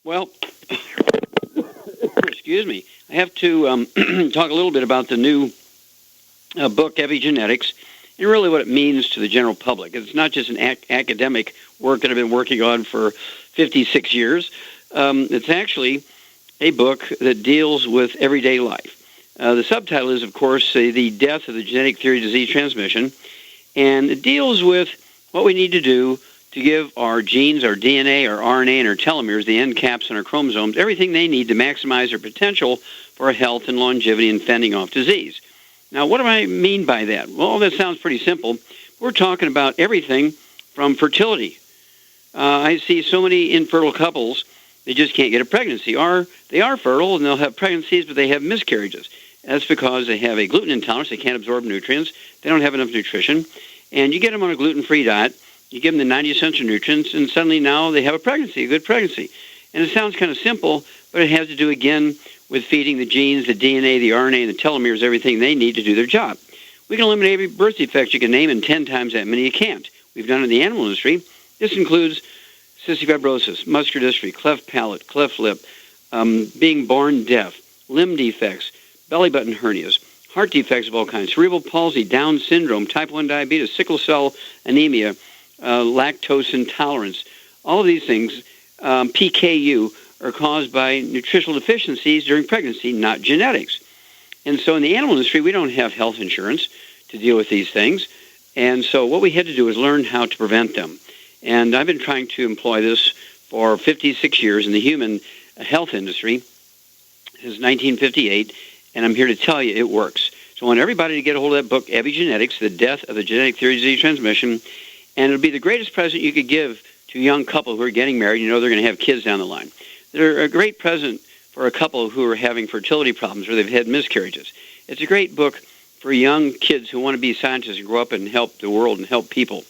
Well, excuse me. I have to talk a little bit about the new book, Epigenetics, and really what it means to the general public. It's not just an academic work that I've been working on for 56 years. It's actually a book that deals with everyday life. The subtitle is, of course, The Death of the Genetic Theory of Disease Transmission, and it deals with what we need to do to give our genes, our DNA, our RNA, and our telomeres, the end caps and our chromosomes, everything they need to maximize their potential for health and longevity and fending off disease. Now, what do I mean by that? Well, that sounds pretty simple. We're talking about everything from fertility. I see so many infertile couples, they just can't get a pregnancy. Or they are fertile and they'll have pregnancies, but they have miscarriages. That's because they have a gluten intolerance. They can't absorb nutrients. They don't have enough nutrition. And you get them on a gluten-free diet. You give them the 90 essential nutrients, and suddenly now they have a pregnancy, a good pregnancy. And it sounds kind of simple, but it has to do, again, with feeding the genes, the DNA, the RNA, and the telomeres, everything they need to do their job. We can eliminate every birth defect you can name, and 10 times that many you can't. We've done it in the animal industry. This includes cystic fibrosis, muscular dystrophy, cleft palate, cleft lip, being born deaf, limb defects, belly button hernias, heart defects of all kinds, cerebral palsy, Down syndrome, type 1 diabetes, sickle cell anemia, lactose intolerance. All of these things, PKU, are caused by nutritional deficiencies during pregnancy, not genetics. And so in the animal industry, we don't have health insurance to deal with these things. And so what we had to do is learn how to prevent them. And I've been trying to employ this for 56 years in the human health industry since 1958, and I'm here to tell you it works. So I want everybody to get a hold of that book, Epigenetics, The Death of the Genetic Theory of Disease Transmission, and it'll be the greatest present you could give to a young couple who are getting married. You know they're going to have kids down the line. They're a great present for a couple who are having fertility problems or they've had miscarriages. It's a great book for young kids who want to be scientists and grow up and help the world and help people.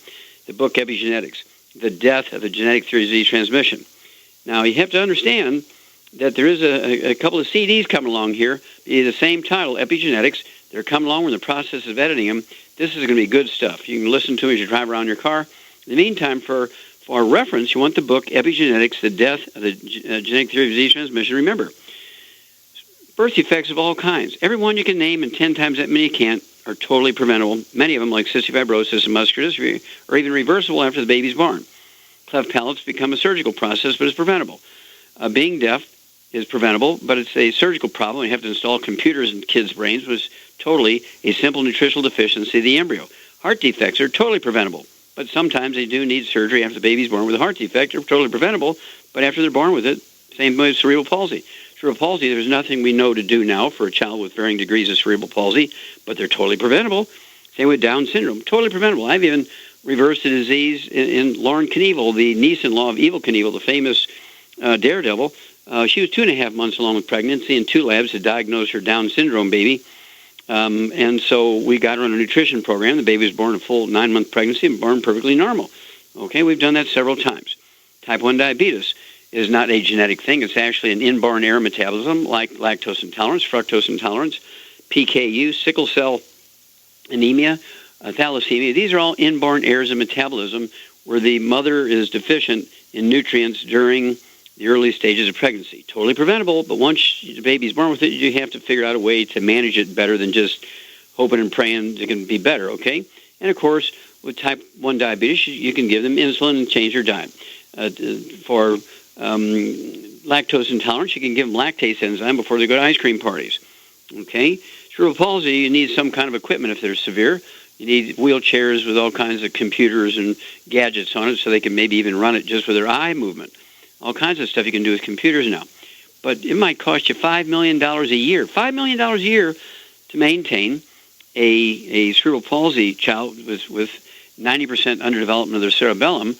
The book Epigenetics, The Death of the Genetic Theory of Disease Transmission. Now, you have to understand that there is a couple of CDs coming along here, the same title, Epigenetics. They're coming along. We're in the process of editing them. This is going to be good stuff. You can listen to them as you drive around your car. In the meantime, for reference, you want the book Epigenetics, The Death of the Genetic Theory of Disease Transmission. Remember, birth defects of all kinds. Every one you can name and 10 times that many you can't are totally preventable. Many of them, like cystic fibrosis and muscular dystrophy, are even reversible after the baby's born. Cleft palates become a surgical process, but it's preventable. Being deaf is preventable, but it's a surgical problem. You have to install computers in kids' brains, which is totally a simple nutritional deficiency of the embryo. Heart defects are totally preventable, but sometimes they do need surgery after the baby's born with a heart defect. They're totally preventable, but after they're born with it, same with cerebral palsy. Cerebral palsy, there's nothing we know to do now for a child with varying degrees of cerebral palsy, but they're totally preventable. Same with Down syndrome, totally preventable. I've even reversed the disease in Lauren Knievel, the niece-in-law of Evel Knievel, the famous daredevil. She was 2.5 months along with pregnancy, and 2 labs had diagnosed her Down syndrome baby. And so we got her on a nutrition program. The baby was born a full 9-month pregnancy and born perfectly normal. Okay, we've done that several times. Type 1 diabetes is not a genetic thing. It's actually an inborn error metabolism like lactose intolerance, fructose intolerance, PKU, sickle cell anemia, thalassemia. These are all inborn errors of metabolism where the mother is deficient in nutrients during the early stages of pregnancy. Totally preventable, but once the baby's born with it, you have to figure out a way to manage it better than just hoping and praying it can be better, okay? And, of course, with type 1 diabetes, you can give them insulin and change their diet. For lactose intolerance, you can give them lactase enzyme before they go to ice cream parties, okay? Cerebral palsy, you need some kind of equipment if they're severe. You need wheelchairs with all kinds of computers and gadgets on it so they can maybe even run it just with their eye movement. All kinds of stuff you can do with computers now. But it might cost you $5 million a year. $5 million a year to maintain a cerebral palsy child with 90% underdevelopment of their cerebellum,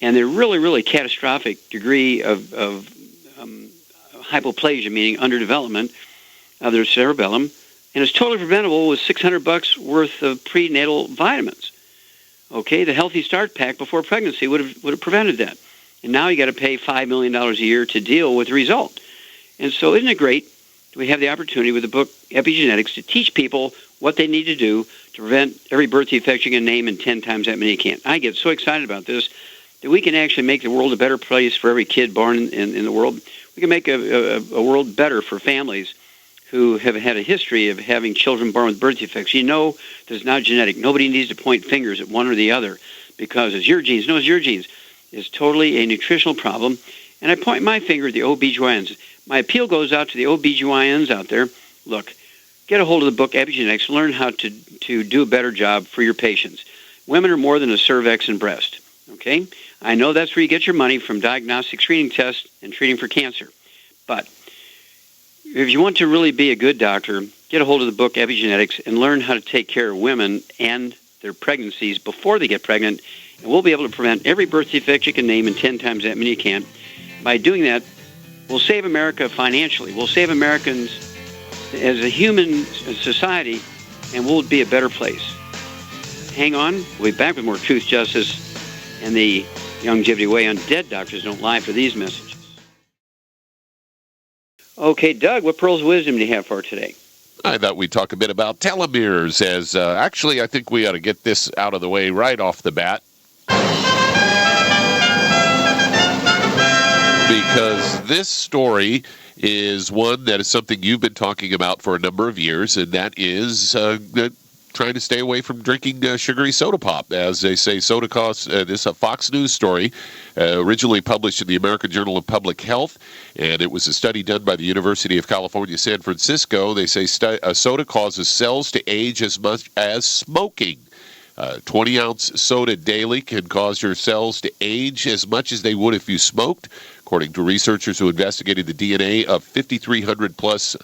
and they're really, really catastrophic degree of hypoplasia, meaning underdevelopment of their cerebellum, and it's totally preventable with $600 worth of prenatal vitamins. Okay, the Healthy Start Pack before pregnancy would have prevented that. And now you got to pay $5 million a year to deal with the result. And so isn't it great that we have the opportunity with the book Epigenetics to teach people what they need to do to prevent every birth defect you can name and 10 times that many you can't. I get so excited about this that we can actually make the world a better place for every kid born in the world. We can make a world better for families who have had a history of having children born with birth defects. You know that it's not genetic. Nobody needs to point fingers at one or the other because it's your genes. No, it's your genes. It's totally a nutritional problem. And I point my finger at the OBGYNs. My appeal goes out to the OBGYNs out there. Look, get a hold of the book Epigenetics. Learn how to do a better job for your patients. Women are more than a cervix and breast. Okay? I know that's where you get your money from diagnostic screening tests and treating for cancer. But if you want to really be a good doctor, get a hold of the book Epigenetics and learn how to take care of women and their pregnancies before they get pregnant. And we'll be able to prevent every birth defect you can name and 10 times that many you can't. By doing that, we'll save America financially. We'll save Americans as a human society, and we'll be a better place. Hang on. We'll be back with more Truth, Justice, and the Longevity Way on Dead Doctors Don't Lie for these messages. Okay, Doug, what pearls of wisdom do you have for today? I thought we'd talk a bit about telomeres, as actually I think we ought to get this out of the way right off the bat. Because this story is one that is something you've been talking about for a number of years, and that is trying to stay away from drinking sugary soda pop. As they say, soda costs, this is a Fox News story, originally published in the American Journal of Public Health, and it was a study done by the University of California, San Francisco. They say soda causes cells to age as much as smoking. 20-ounce soda daily can cause your cells to age as much as they would if you smoked, according to researchers who investigated the DNA of 5,300-plus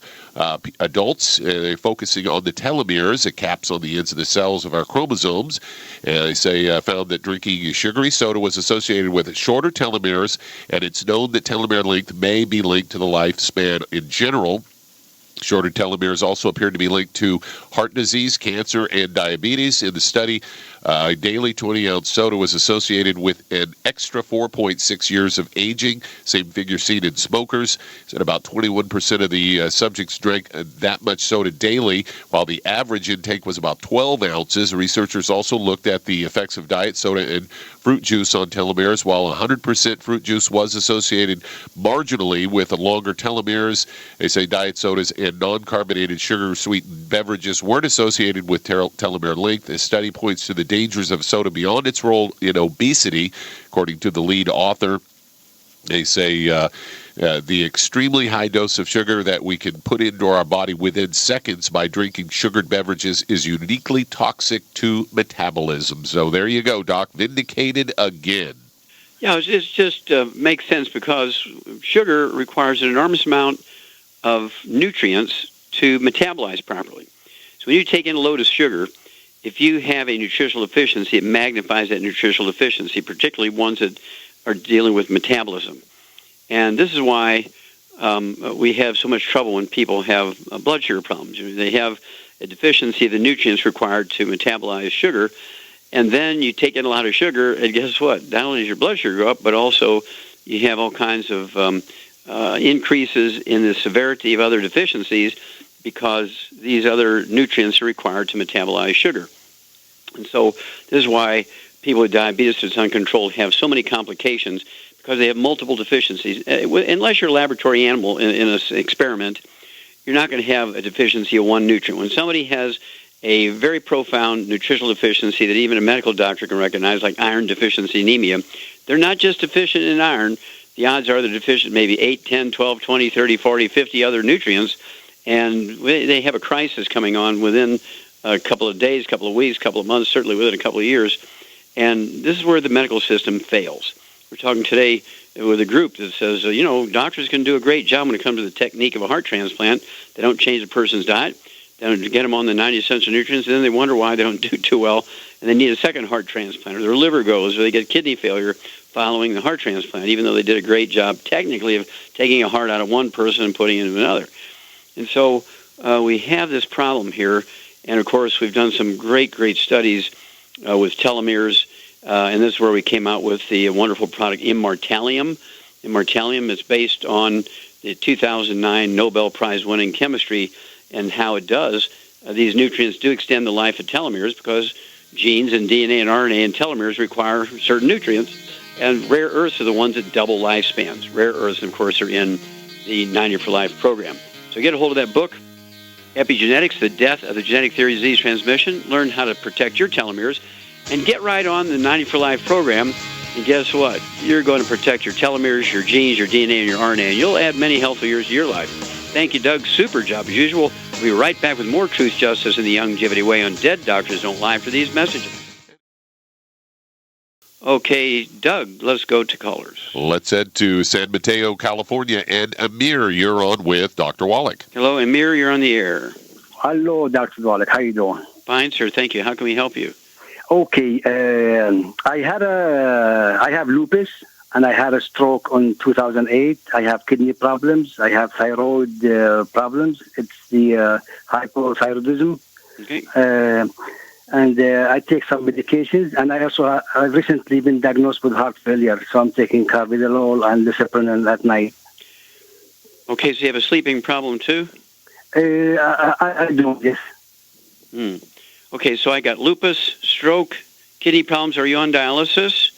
adults. They're focusing on the telomeres, the caps on the ends of the cells of our chromosomes. And they say found that drinking sugary soda was associated with shorter telomeres, and it's known that telomere length may be linked to the lifespan in general. Shorter telomeres also appeared to be linked to heart disease, cancer, and diabetes. In the study, daily 20-ounce soda was associated with an extra 4.6 years of aging. Same figure seen in smokers. Said about 21% of the subjects drank that much soda daily, while the average intake was about 12 ounces. Researchers also looked at the effects of diet soda and fruit juice on telomeres. While 100% fruit juice was associated marginally with longer telomeres, they say diet sodas and non-carbonated sugar-sweetened beverages weren't associated with telomere length. This study points to the dangers of soda beyond its role in obesity, according to the lead author. They say the extremely high dose of sugar that we can put into our body within seconds by drinking sugared beverages is uniquely toxic to metabolism. So there you go, Doc. Vindicated again. Yeah, it just makes sense because sugar requires an enormous amount of nutrients to metabolize properly. So when you take in a load of sugar, if you have a nutritional deficiency, it magnifies that nutritional deficiency, particularly ones that are dealing with metabolism. And this is why we have so much trouble when people have blood sugar problems. They have a deficiency of the nutrients required to metabolize sugar, and then you take in a lot of sugar, and guess what? Not only does your blood sugar go up, but also you have all kinds of increases in the severity of other deficiencies because these other nutrients are required to metabolize sugar. And so this is why people with diabetes that's uncontrolled have so many complications because they have multiple deficiencies. Unless you're a laboratory animal in an experiment, you're not going to have a deficiency of one nutrient. When somebody has a very profound nutritional deficiency that even a medical doctor can recognize, like iron deficiency anemia, they're not just deficient in iron. The odds are they're deficient maybe 8, 10, 12, 20, 30, 40, 50 other nutrients, and they have a crisis coming on within a couple of days, couple of weeks, couple of months, certainly within a couple of years. And this is where the medical system fails. We're talking today with a group that says, doctors can do a great job when it comes to the technique of a heart transplant. They don't change the person's diet. They don't get them on the 90 essential nutrients, and then they wonder why they don't do too well, and they need a second heart transplant, or their liver goes, or they get kidney failure following the heart transplant, even though they did a great job technically of taking a heart out of one person and putting it into another. And so we have this problem here. And, of course, we've done some great studies with telomeres, and this is where we came out with the wonderful product Immortalium. Immortalium is based on the 2009 Nobel Prize-winning chemistry and how it does. These nutrients do extend the life of telomeres because genes and DNA and RNA and telomeres require certain nutrients, And rare earths are the ones that double lifespans. Rare earths, of course, are in the 90 for Life program. So get a hold of that book, Epigenetics, The Death of the Genetic Theory of Disease Transmission. Learn how to protect your telomeres and get right on the 90 for Life program. And guess what? You're going to protect your telomeres, your genes, your DNA, and your RNA, and you'll add many healthy years to your life. Thank you, Doug. Super job as usual. We'll be right back with more Truth, Justice, and the Longevity Way on Dead Doctors Don't Lie for these messages. Okay, Doug, let's go to callers. Let's head to San Mateo, California. And Amir, you're on with Dr. Wallach. Hello, Amir, you're on the air. Hello, Dr. Wallach. How you doing? Fine, sir. Thank you. How can we help you? Okay, I have lupus, and I had a stroke in 2008. I have kidney problems. I have thyroid problems. It's the hypothyroidism. Okay. And I take some medications, and I've recently been diagnosed with heart failure, so I'm taking carvedilol and lisinopril at night. Okay, so you have a sleeping problem too? I do, yes. Okay, so I got lupus, stroke, kidney problems. Are you on dialysis?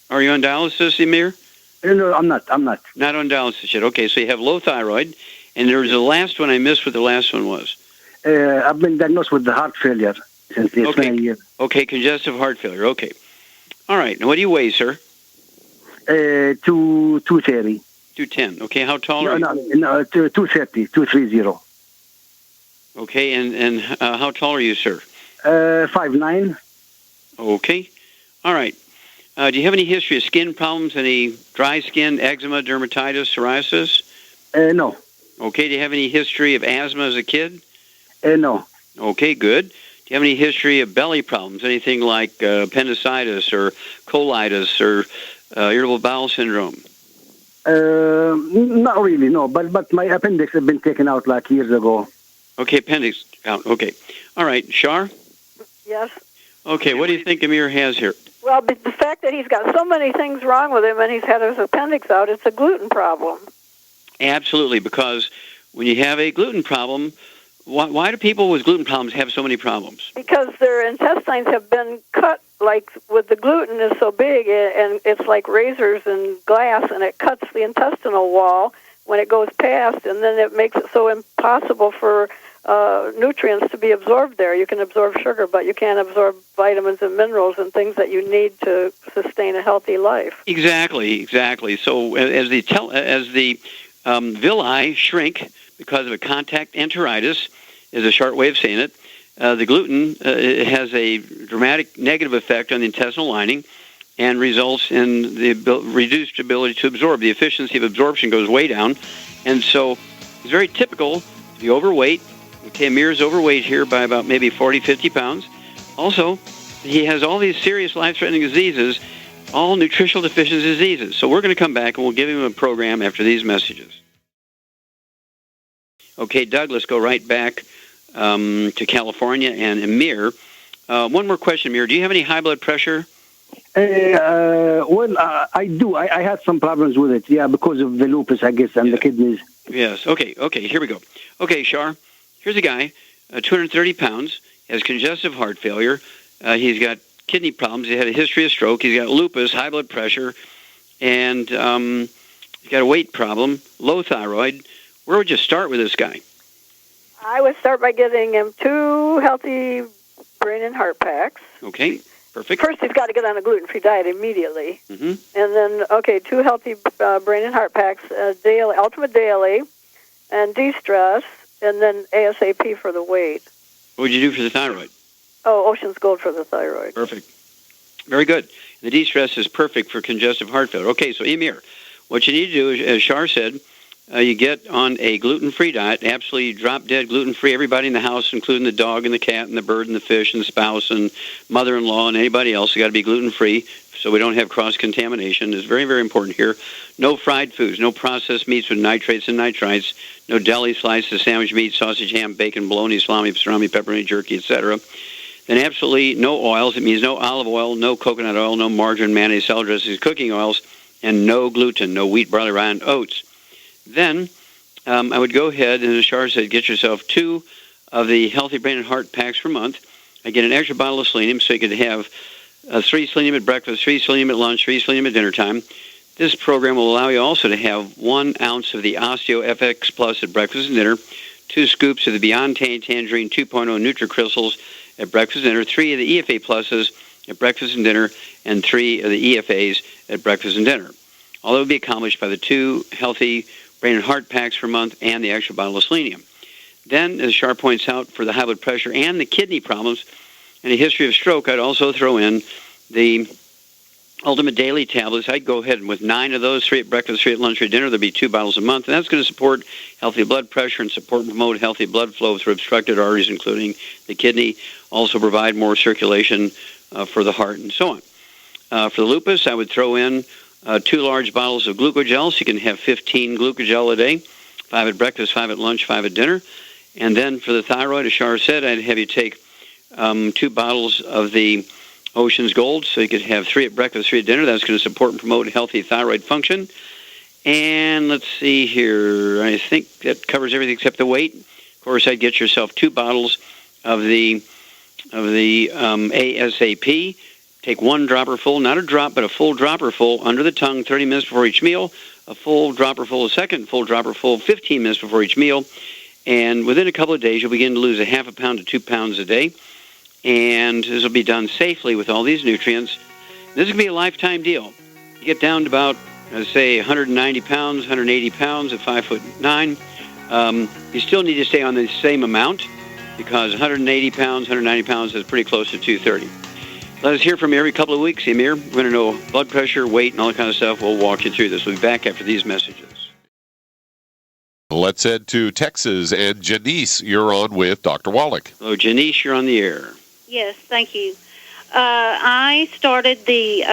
Are you on dialysis, Emir? No, I'm not. Not on dialysis yet. Okay, so you have low thyroid, and there was the last one. I missed what the last one was. I've been diagnosed with the heart failure since it's been a year. Okay, congestive heart failure. Okay. All right. Now, what do you weigh, sir? 230. 210. Okay, how tall are you? No, 230, 230. Okay, and how tall are you, sir? 5'9". Okay. All right. Do you have any history of skin problems, any dry skin, eczema, dermatitis, psoriasis? No. Okay. Do you have any history of asthma as a kid? No. Okay, good. Do you have any history of belly problems, anything like appendicitis or colitis or irritable bowel syndrome? Not really, no. But my appendix has been taken out like years ago. Okay, appendix out. Okay. All right. Shar? Yes. Okay, what do you think Amir has here? Well, the fact that he's got so many things wrong with him and he's had his appendix out, it's a gluten problem. Absolutely, because when you have a gluten problem, why do people with gluten problems have so many problems? Because their intestines have been cut, like with the gluten is so big, and it's like razors and glass, and it cuts the intestinal wall when it goes past, and then it makes it so impossible for nutrients to be absorbed there. You can absorb sugar, but you can't absorb vitamins and minerals and things that you need to sustain a healthy life. Exactly. So as the villi shrink because of a contact enteritis, is a short way of saying it, the gluten has a dramatic negative effect on the intestinal lining and results in the reduced ability to absorb. The efficiency of absorption goes way down, and so it's very typical to be overweight. Okay, Amir's overweight here by about maybe 40, 50 pounds. Also, he has all these serious life-threatening diseases, all nutritional deficiency diseases. So we're going to come back and we'll give him a program after these messages. Okay, Doug, let's go right back to California and Amir. One more question, Amir. Do you have any high blood pressure? I do. I had some problems with it, because of the lupus, I guess, and the kidneys. Yes. Okay, here we go. Okay, Shar, here's a guy, 230 pounds, has congestive heart failure. He's got kidney problems. He had a history of stroke. He's got lupus, high blood pressure, and he's got a weight problem, low thyroid. Where would you start with this guy? I would start by getting him 2 healthy brain and heart packs. Okay, perfect. First, he's got to get on a gluten-free diet immediately. Mm-hmm. And then, 2 healthy brain and heart packs, daily, Ultimate Daily, and de-stress, and then ASAP for the weight. What would you do for the thyroid? Oh, Ocean's Gold for the thyroid. Perfect. Very good. The de-stress is perfect for congestive heart failure. Okay, so Emir, what you need to do is, as Shar said, you get on a gluten-free diet, absolutely drop-dead gluten-free. Everybody in the house, including the dog and the cat and the bird and the fish and the spouse and mother-in-law and anybody else, has got to be gluten-free so we don't have cross-contamination. It's very, very important here. No fried foods, no processed meats with nitrates and nitrites, no deli slices, sandwich meat, sausage, ham, bacon, bologna, salami, pastrami, pepperoni, jerky, etc. Then absolutely no oils. It means no olive oil, no coconut oil, no margarine, mayonnaise, salad dressings, cooking oils, and no gluten, no wheat, barley, rye, and oats. Then I would go ahead and, as Shar said, get yourself 2 of the Healthy Brain and Heart packs per month. I get an extra bottle of selenium so you could have 3 selenium at breakfast, 3 selenium at lunch, 3 selenium at dinner time. This program will allow you also to have 1 ounce of the Osteo FX Plus at breakfast and dinner, 2 scoops of the Beyond Tangerine 2.0 NutriCrystals at breakfast and dinner, 3 of the EFA Pluses at breakfast and dinner, and 3 of the EFAs at breakfast and dinner. All that will be accomplished by the 2 healthy brain and heart packs per month and the extra bottle of selenium. Then, as Shar points out, for the high blood pressure and the kidney problems and a history of stroke, I'd also throw in the Ultimate Daily tablets. I'd go ahead with 9 of those, 3 at breakfast, 3 at lunch, 3 at dinner. There'll be 2 bottles a month, and that's going to support healthy blood pressure and support and promote healthy blood flow through obstructed arteries, including the kidney. Also provide more circulation for the heart and so on. For the lupus, I would throw in 2 large bottles of glucogel, so you can have 15 glucogel a day, 5 at breakfast, 5 at lunch, 5 at dinner. And then for the thyroid, as Shar said, I'd have you take 2 bottles of the Ocean's Gold, so you could have 3 at breakfast, 3 at dinner. That's going to support and promote healthy thyroid function. And let's see here. I think that covers everything except the weight. Of course, I'd get yourself 2 bottles of the ASAP. Take 1 dropper full, not a drop, but a full dropper full under the tongue 30 minutes before each meal, a full dropper full a second, full dropper full 15 minutes before each meal. And within a couple of days, you'll begin to lose a half a pound to 2 pounds a day. And this will be done safely with all these nutrients. This is going to be a lifetime deal. You get down to about, say, 190 pounds, 180 pounds at 5'9". You still need to stay on the same amount because 180 pounds, 190 pounds is pretty close to 230. Let us hear from you every couple of weeks, Amir. We're going to know blood pressure, weight, and all that kind of stuff. We'll walk you through this. We'll be back after these messages. Let's head to Texas. And Janice, you're on with Dr. Wallach. Hello, Janice. You're on the air. Yes, thank you. I started the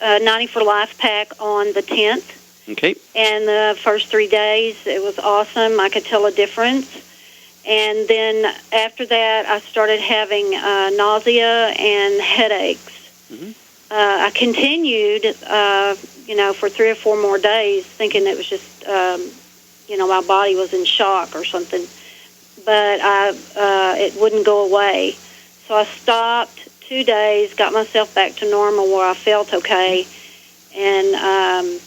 90 for Life pack on the 10th. Okay. And the first 3 days, it was awesome. I could tell a difference. And then after that, I started having nausea and headaches. Mm-hmm. I continued, for 3 or 4 more days, thinking it was just, my body was in shock or something. But it wouldn't go away. So I stopped 2 days, got myself back to normal where I felt okay. And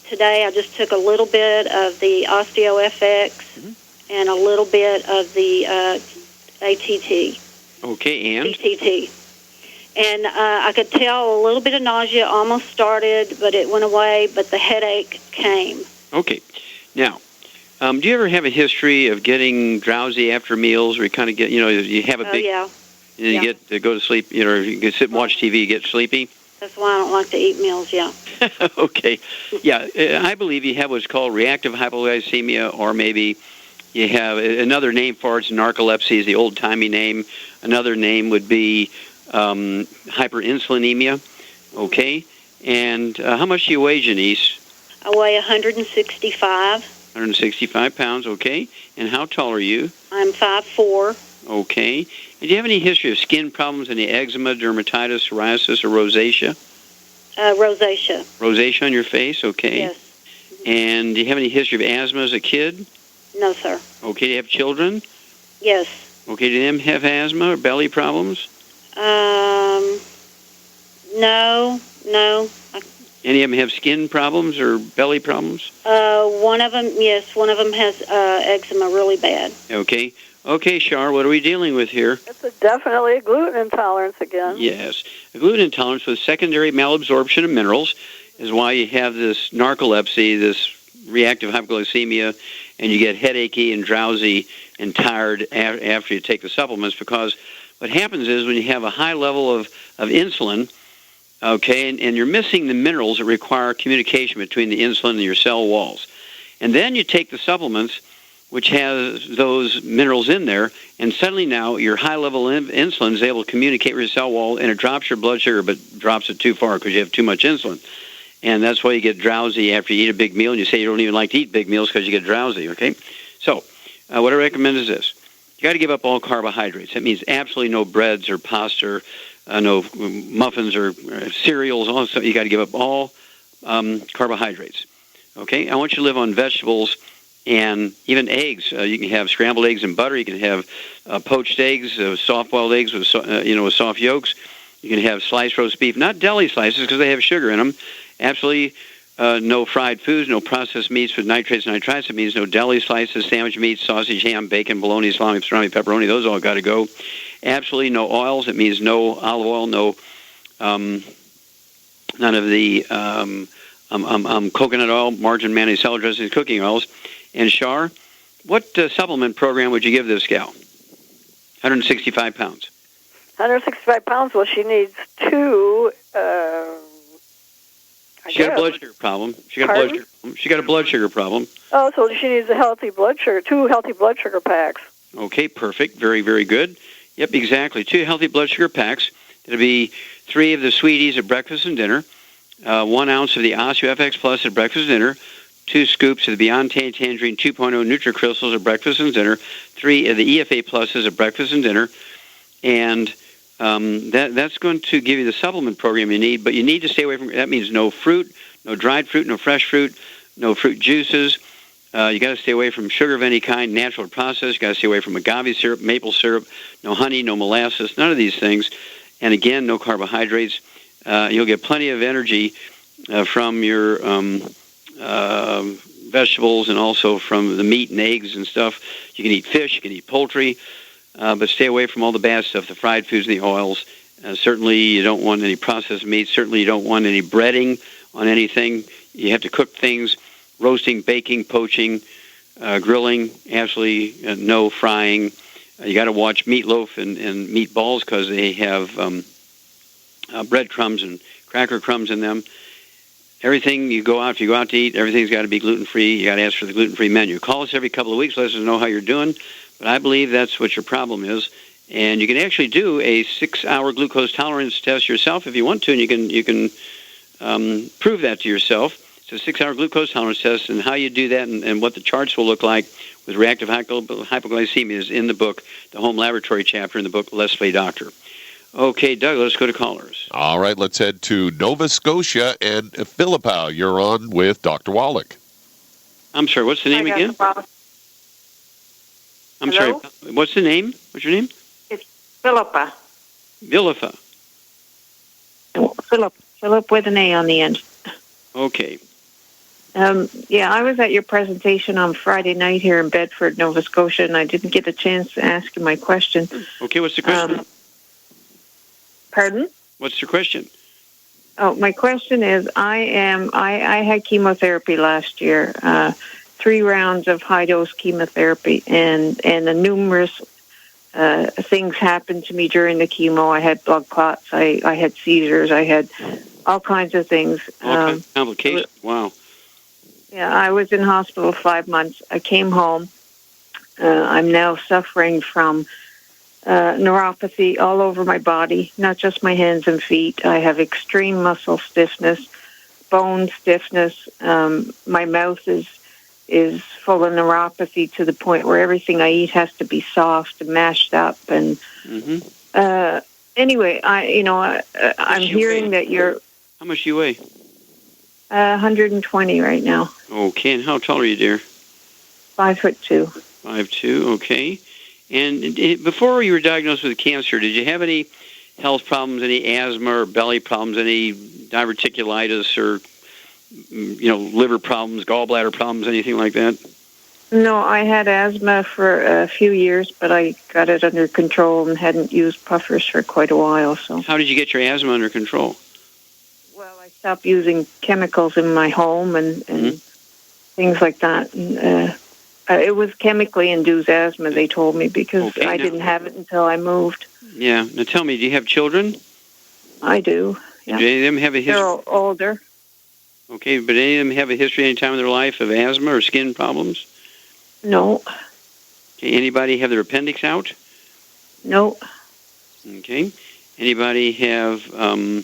today I just took a little bit of the Osteo FX and a little bit of the ATT. Okay, and? ATT. And I could tell a little bit of nausea almost started, but it went away, but the headache came. Okay. Now, do you ever have a history of getting drowsy after meals, or you kind of get, you have a big, you get to go to sleep, you can sit and watch TV, you get sleepy? That's why I don't like to eat meals, yeah. Okay. Yeah, I believe you have what's called reactive hypoglycemia, or maybe you have another name for it. It's narcolepsy is the old-timey name. Another name would be hyperinsulinemia. Okay. And how much do you weigh, Janice? I weigh 165. 165 pounds, okay. And how tall are you? I'm 5'4". Okay. And do you have any history of skin problems, any eczema, dermatitis, psoriasis, or rosacea? Rosacea. Rosacea on your face, okay. Yes. And do you have any history of asthma as a kid? No, sir. Okay. Do you have children? Yes. Okay. Do them have asthma or belly problems? No. Any of them have skin problems or belly problems? One of them, yes. One of them has eczema really bad. Okay. Okay, Shar, what are we dealing with here? It's definitely a gluten intolerance again. Yes. A gluten intolerance with secondary malabsorption of minerals is why you have this narcolepsy, this reactive hypoglycemia, and you get headachy and drowsy and tired after you take the supplements, because what happens is when you have a high level of insulin, okay, and you're missing the minerals that require communication between the insulin and your cell walls. And then you take the supplements, which has those minerals in there, and suddenly now your high level of insulin is able to communicate with your cell wall, and it drops your blood sugar, but drops it too far because you have too much insulin. And that's why you get drowsy after you eat a big meal, and you say you don't even like to eat big meals because you get drowsy, okay? So what I recommend is this. You got to give up all carbohydrates. That means absolutely no breads or pasta, no muffins or cereals. Also, you got to give up all carbohydrates. Okay, I want you to live on vegetables and even eggs. You can have scrambled eggs and butter. You can have poached eggs, soft-boiled eggs with soft yolks. You can have sliced roast beef, not deli slices because they have sugar in them. Absolutely no fried foods, no processed meats with nitrates and nitrites. It means no deli slices, sandwich meats, sausage, ham, bacon, bologna, salami, pastrami, pepperoni. Those all got to go. Absolutely no oils. It means no olive oil, no none of the coconut oil, margarine, mayonnaise, salad dressings, cooking oils. And Shar, what supplement program would you give this gal? 165 pounds. 165 pounds. Well, she needs two. She got a blood sugar problem. She got a blood sugar problem. Oh, so she needs a healthy blood sugar. 2 healthy blood sugar packs. Okay, perfect. Very, very good. Yep, exactly. 2 healthy blood sugar packs. It'll be 3 of the sweeties at breakfast and dinner, 1 ounce of the OsteoFX Plus at breakfast and dinner, 2 scoops of the Beyond Tangerine 2.0 NutriCrystals at breakfast and dinner, 3 of the EFA Pluses at breakfast and dinner, and that's going to give you the supplement program you need, but you need to stay away from, that means no fruit, no dried fruit, no fresh fruit, no fruit juices. You got to stay away from sugar of any kind, natural or processed. You got to stay away from agave syrup, maple syrup, no honey, no molasses, none of these things. And again, no carbohydrates. You'll get plenty of energy from your vegetables and also from the meat and eggs and stuff. You can eat fish, you can eat poultry, but stay away from all the bad stuff, the fried foods and the oils. Certainly you don't want any processed meats. Certainly you don't want any breading on anything. You have to cook things, roasting, baking, poaching, grilling, absolutely no frying. You got to watch meatloaf and meatballs because they have breadcrumbs and cracker crumbs in them. Everything if you go out to eat, everything's got to be gluten-free. You got to ask for the gluten-free menu. Call us every couple of weeks, let us know how you're doing. But I believe that's what your problem is. And you can actually do a 6-hour glucose tolerance test yourself if you want to, and you can prove that to yourself. It's a 6-hour glucose tolerance test, and how you do that and what the charts will look like with reactive hypoglycemia is in the book, the home laboratory chapter in the book, Let's Play Doctor. Okay, Doug, let's go to callers. All right, let's head to Nova Scotia and Philippa. You're on with Dr. Wallach. I'm sorry, what's the name again? I'm Hello? sorry, what's the name? What's your name? It's Philippa. Philippa. Philip with an A on the end. Okay. Yeah, I was at your presentation on Friday night here in Bedford, Nova Scotia, and I didn't get a chance to ask you my question. Okay, what's the question? Pardon? What's the question? Oh, my question is, I had chemotherapy last year, 3 rounds of high-dose chemotherapy, and the numerous things happened to me during the chemo. I had blood clots, I had seizures, I had all kinds of things. All kinds of complications, wow. Yeah, I was in hospital 5 months. I came home. I'm now suffering from neuropathy all over my body, not just my hands and feet. I have extreme muscle stiffness, bone stiffness. My mouth is full of neuropathy to the point where everything I eat has to be soft and mashed up. And anyway, I'm hearing that you're. How much do you weigh? 120 right now. Okay, and how tall are you, dear? 5'2". 5'2", okay. And before you were diagnosed with cancer, did you have any health problems, any asthma or belly problems, any diverticulitis or, liver problems, gallbladder problems, anything like that? No, I had asthma for a few years, but I got it under control and hadn't used puffers for quite a while. So, how did you get your asthma under control? Well, I stopped using chemicals in my home and things like that. And, it was chemically induced asthma, they told me, because I didn't have it until I moved. Yeah. Now tell me, do you have children? I do. Yeah. Do any of them have a history? They're older. Okay, but any of them have a history any time in their life of asthma or skin problems? No. Okay, anybody have their appendix out? No. Okay. Anybody have, I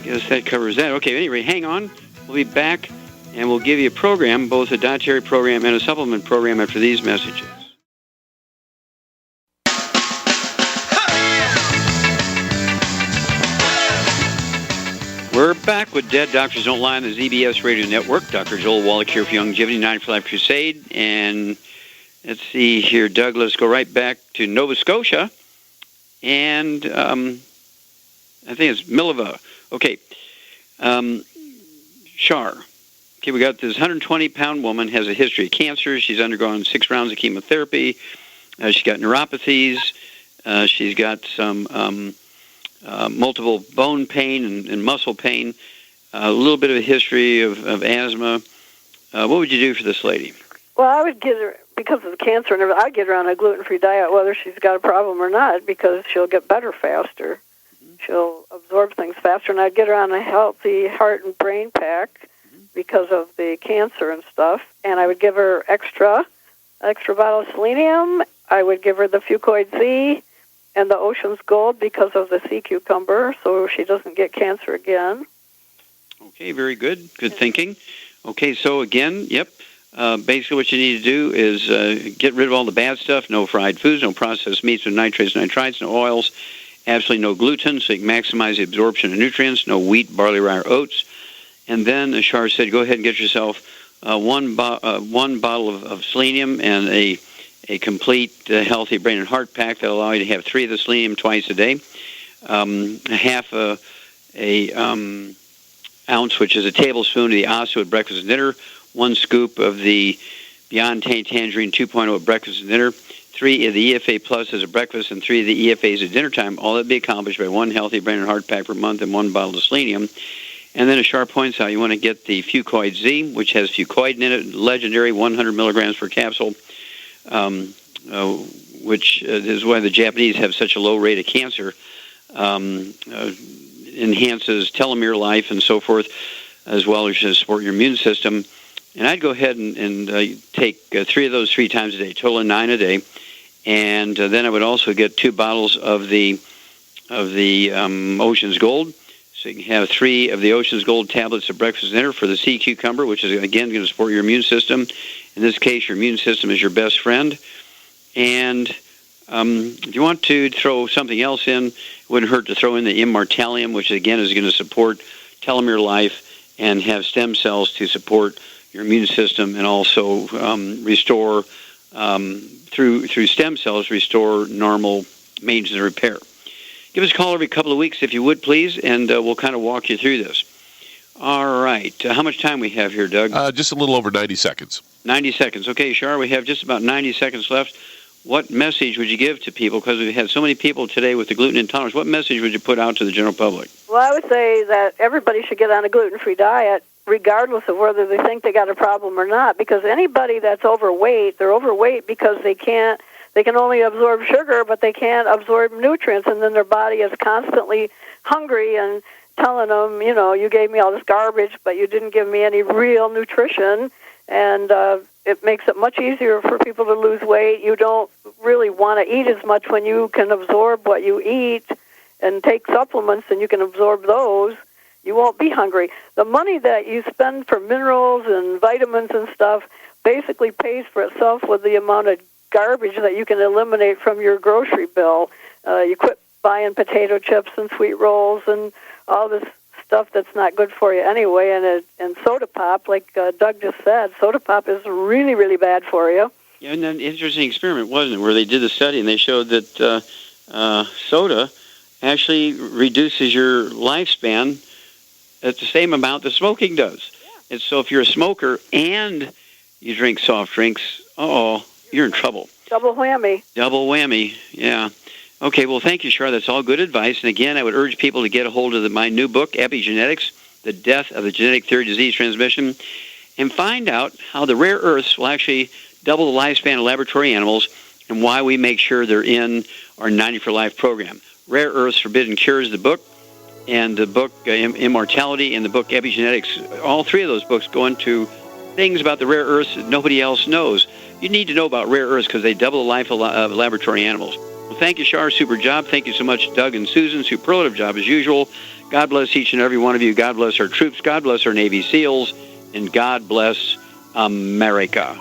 guess that covers that. Okay, anyway, hang on. We'll be back, and we'll give you a program, both a dietary program and a supplement program after these messages. We're back with Dead Doctors Don't Lie on the ZBS Radio Network. Dr. Joel Wallach here for Longevity 9 for Life Crusade. And let's see here, Doug, let's go right back to Nova Scotia. and I think it's Mileva. Okay. Shar. Okay, we got this 120-pound woman, has a history of cancer. She's undergone 6 rounds of chemotherapy. She's got neuropathies. She's got some multiple bone pain and muscle pain. A little bit of a history of asthma. What would you do for this lady? Well, I would get her, because of the cancer and everything, I'd get her on a gluten-free diet whether she's got a problem or not, because she'll get better faster. She'll absorb things faster, and I'd get her on a healthy heart and brain pack because of the cancer and stuff, and I would give her extra bottle of selenium. I would give her the Fucoid Z and the Ocean's Gold because of the sea cucumber, so she doesn't get cancer again. Okay, very good. Good thinking. Okay, so again, basically what you need to do is get rid of all the bad stuff, no fried foods, no processed meats with nitrates, nitrites, no oils, absolutely no gluten, so you can maximize the absorption of nutrients, no wheat, barley, rye, or oats. And then, as Shar said, go ahead and get yourself one bottle of selenium and a complete healthy brain and heart pack that will allow you to have 3 of the selenium twice a day, half a ounce, which is a tablespoon of the Osso at breakfast and dinner, 1 scoop of the Beyond Tangerine 2.0 at breakfast and dinner, 3 of the EFA Plus as a breakfast, and 3 of the EFAs at dinner time. All that be accomplished by 1 healthy brain and heart pack per month and 1 bottle of selenium. And then, as Shar points out, you want to get the Fucoid Z, which has fucoid in it, legendary 100 milligrams per capsule, which is why the Japanese have such a low rate of cancer. Enhances telomere life and so forth, as well as to support your immune system. And I'd go ahead and take 3 of those 3 times a day, total of 9 a day. And then I would also get 2 bottles of the Ocean's Gold. So you can have 3 of the Ocean's Gold tablets at breakfast and dinner for the sea cucumber, which is, again, going to support your immune system. In this case, your immune system is your best friend. And if you want to throw something else in, it wouldn't hurt to throw in the Immortalium, which, again, is going to support telomere life and have stem cells to support your immune system and also restore, through stem cells, restore normal maintenance and repair. Give us a call every couple of weeks, if you would, please, and we'll kind of walk you through this. All right. How much time we have here, Doug? Just a little over 90 seconds. 90 seconds. Okay, Shar, we have just about 90 seconds left. What message would you give to people? Because we've had so many people today with the gluten intolerance. What message would you put out to the general public? Well, I would say that everybody should get on a gluten-free diet, regardless of whether they think they got a problem or not, because anybody that's overweight, they're overweight because they can only absorb sugar, but they can't absorb nutrients, and then their body is constantly hungry and telling them, you gave me all this garbage, but you didn't give me any real nutrition, and it makes it much easier for people to lose weight. You don't really want to eat as much when you can absorb what you eat and take supplements, and you can absorb those. You won't be hungry. The money that you spend for minerals and vitamins and stuff basically pays for itself with the amount of garbage that you can eliminate from your grocery bill. You quit buying potato chips and sweet rolls and all this stuff that's not good for you anyway. And soda pop, like Doug just said, soda pop is really, really bad for you. Yeah, and an interesting experiment, wasn't it, where they did the study and they showed that soda actually reduces your lifespan at the same amount that smoking does. Yeah. And so if you're a smoker and you drink soft drinks, you're in trouble. Double whammy. Double whammy, yeah. Okay, well, thank you, Shar. That's all good advice. And again, I would urge people to get a hold of my new book, Epigenetics, The Death of the Genetic Theory of Disease Transmission, and find out how the rare earths will actually double the lifespan of laboratory animals and why we make sure they're in our 90 for Life program. Rare Earths, Forbidden Cures, the book, and the book Immortality, and the book Epigenetics. All 3 of those books go into things about the rare earths that nobody else knows. You need to know about rare earths because they double the life of laboratory animals. Well, thank you, Shar. Super job. Thank you so much, Doug and Susan. Superlative job as usual. God bless each and every one of you. God bless our troops. God bless our Navy SEALs. And God bless America.